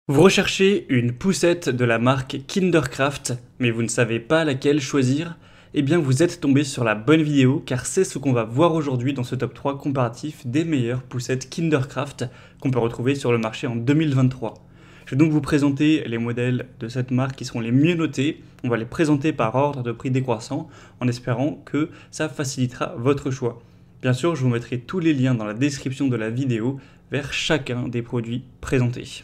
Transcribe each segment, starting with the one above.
Vous recherchez une poussette de la marque Kindercraft, mais vous ne savez pas laquelle choisir? Eh bien vous êtes tombé sur la bonne vidéo car c'est ce qu'on va voir aujourd'hui dans ce top 3 comparatif des meilleures poussettes Kindercraft qu'on peut retrouver sur le marché en 2023. Je vais donc vous présenter les modèles de cette marque qui seront les mieux notés. On va les présenter par ordre de prix décroissant en espérant que ça facilitera votre choix. Bien sûr, je vous mettrai tous les liens dans la description de la vidéo vers chacun des produits présentés.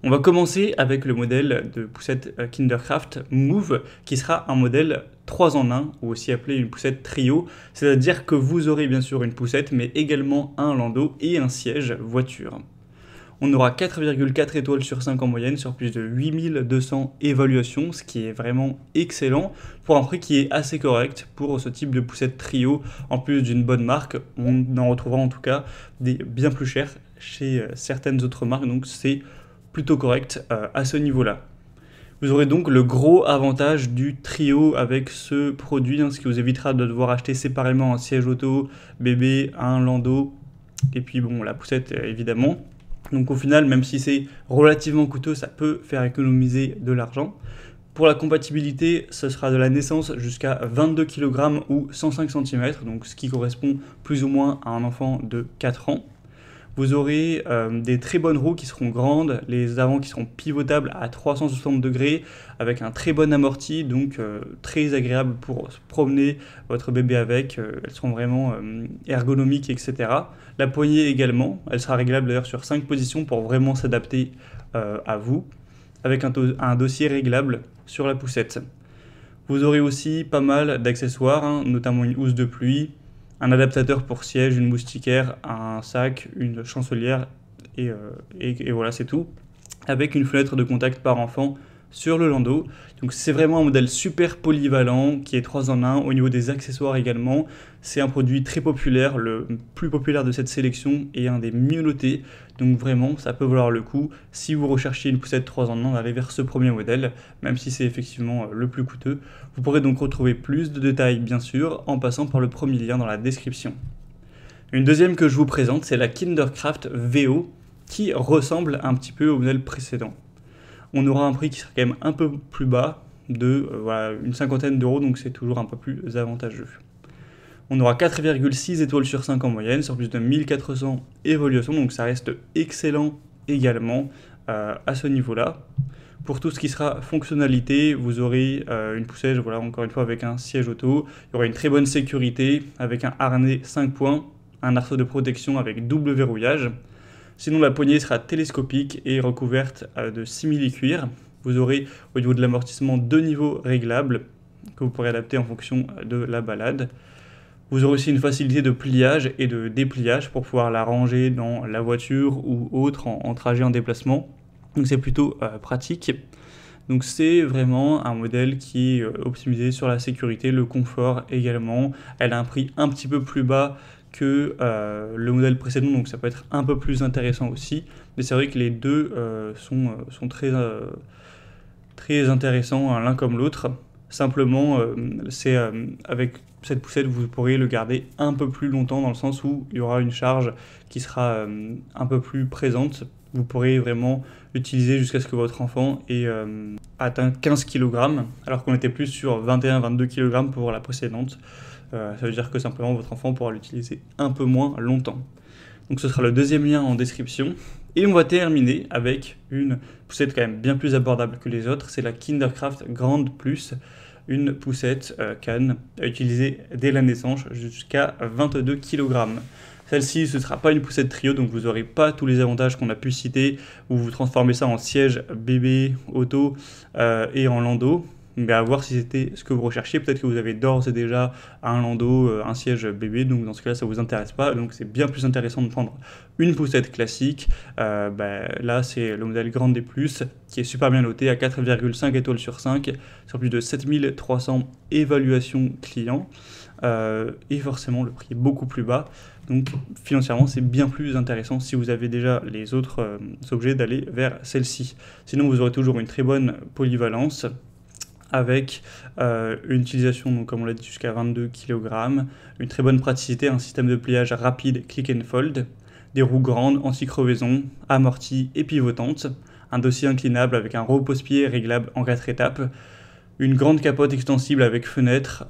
On va commencer avec le modèle de poussette Kindercraft Move qui sera un modèle 3 en 1 ou aussi appelé une poussette trio, c'est-à-dire que vous aurez bien sûr une poussette mais également un landau et un siège voiture. On aura 4,4 étoiles sur 5 en moyenne sur plus de 8200 évaluations, ce qui est vraiment excellent pour un prix qui est assez correct pour ce type de poussette trio. En plus d'une bonne marque, on en retrouvera en tout cas des bien plus chers chez certaines autres marques, donc c'est plutôt correct à ce niveau-là. Vous aurez donc le gros avantage du trio avec ce produit, ce qui vous évitera de devoir acheter séparément un siège auto, bébé, un landau, et puis bon, la poussette évidemment. Donc au final, même si c'est relativement coûteux, ça peut faire économiser de l'argent. Pour la compatibilité, ce sera de la naissance jusqu'à 22 kg ou 105 cm, donc ce qui correspond plus ou moins à un enfant de 4 ans. Vous aurez des très bonnes roues qui seront grandes, les avants qui seront pivotables à 360 degrés avec un très bon amorti, donc très agréable pour se promener votre bébé avec. Elles seront vraiment ergonomiques, etc. La poignée également, elle sera réglable d'ailleurs sur 5 positions pour vraiment s'adapter à vous, avec un dossier réglable sur la poussette. Vous aurez aussi pas mal d'accessoires, notamment une housse de pluie, un adaptateur pour siège, une moustiquaire, un sac, une chancelière et voilà, c'est tout. Avec une fenêtre de contact par enfant sur le landau. Donc c'est vraiment un modèle super polyvalent qui est 3 en 1 au niveau des accessoires également. C'est un produit très populaire, le plus populaire de cette sélection et un des mieux notés. Donc vraiment, ça peut valoir le coup si vous recherchez une poussette 3 en 1 d'aller vers ce premier modèle, même si c'est effectivement le plus coûteux. Vous pourrez donc retrouver plus de détails bien sûr en passant par le premier lien dans la description. Une deuxième que je vous présente, c'est la Kindercraft VO qui ressemble un petit peu au modèle précédent. On aura un prix qui sera quand même un peu plus bas, de voilà, une cinquantaine d'euros, donc c'est toujours un peu plus avantageux. On aura 4,6 étoiles sur 5 en moyenne, sur plus de 1400 évaluations, donc ça reste excellent également à ce niveau-là. Pour tout ce qui sera fonctionnalité, vous aurez une poussette, voilà, encore une fois avec un siège auto, il y aura une très bonne sécurité avec un harnais 5 points, un arceau de protection avec double verrouillage. Sinon, la poignée sera télescopique et recouverte de simili-cuir. Vous aurez au niveau de l'amortissement 2 niveaux réglables que vous pourrez adapter en fonction de la balade. Vous aurez aussi une facilité de pliage et de dépliage pour pouvoir la ranger dans la voiture ou autre en trajet en déplacement. Donc c'est plutôt pratique. Donc c'est vraiment un modèle qui est optimisé sur la sécurité, le confort également. Elle a un prix un petit peu plus bas que le modèle précédent, donc ça peut être un peu plus intéressant aussi. Mais c'est vrai que les deux sont très intéressants l'un comme l'autre. Simplement, avec cette poussette, vous pourrez le garder un peu plus longtemps dans le sens où il y aura une charge qui sera un peu plus présente. Vous pourrez vraiment l'utiliser jusqu'à ce que votre enfant ait atteint 15 kg, alors qu'on était plus sur 21-22 kg pour la précédente. Ça veut dire que simplement votre enfant pourra l'utiliser un peu moins longtemps. Donc ce sera le deuxième lien en description. Et on va terminer avec une poussette quand même bien plus abordable que les autres. C'est la Kindercraft Grande Plus, une poussette canne à utiliser dès la naissance jusqu'à 22 kg. Celle-ci, ce ne sera pas une poussette trio, donc vous n'aurez pas tous les avantages qu'on a pu citer, où vous transformez ça en siège bébé, auto et en landau. Mais à voir si c'était ce que vous recherchiez. Peut-être que vous avez d'ores et déjà un landau, un siège bébé, donc dans ce cas-là, ça ne vous intéresse pas. Donc c'est bien plus intéressant de prendre une poussette classique. Là, c'est le modèle Grande des Plus, qui est super bien noté à 4,5 étoiles sur 5, sur plus de 7300 évaluations clients. Et forcément, le prix est beaucoup plus bas. Donc financièrement, c'est bien plus intéressant si vous avez déjà les autres objets d'aller vers celle-ci. Sinon, vous aurez toujours une très bonne polyvalence, avec une utilisation, donc, comme on l'a dit, jusqu'à 22 kg, une très bonne praticité, un système de pliage rapide click and fold, des roues grandes, anti-crevaison, amorties et pivotantes, un dossier inclinable avec un repose-pied réglable en 4 étapes, une grande capote extensible avec fenêtre,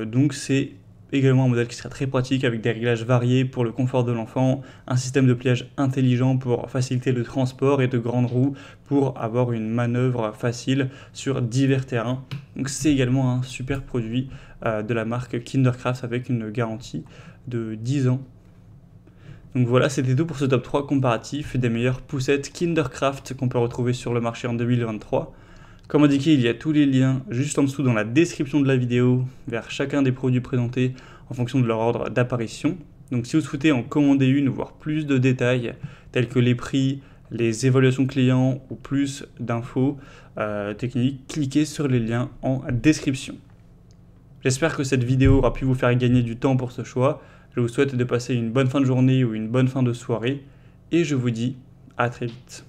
donc c'est également un modèle qui sera très pratique avec des réglages variés pour le confort de l'enfant, un système de pliage intelligent pour faciliter le transport et de grandes roues pour avoir une manœuvre facile sur divers terrains. Donc c'est également un super produit de la marque Kindercraft avec une garantie de 10 ans. Donc voilà, c'était tout pour ce top 3 comparatif des meilleures poussettes Kindercraft qu'on peut retrouver sur le marché en 2023. Comme indiqué, il y a tous les liens juste en dessous dans la description de la vidéo vers chacun des produits présentés en fonction de leur ordre d'apparition. Donc si vous souhaitez en commander une ou voir plus de détails tels que les prix, les évaluations clients ou plus d'infos techniques, cliquez sur les liens en description. J'espère que cette vidéo aura pu vous faire gagner du temps pour ce choix. Je vous souhaite de passer une bonne fin de journée ou une bonne fin de soirée et je vous dis à très vite.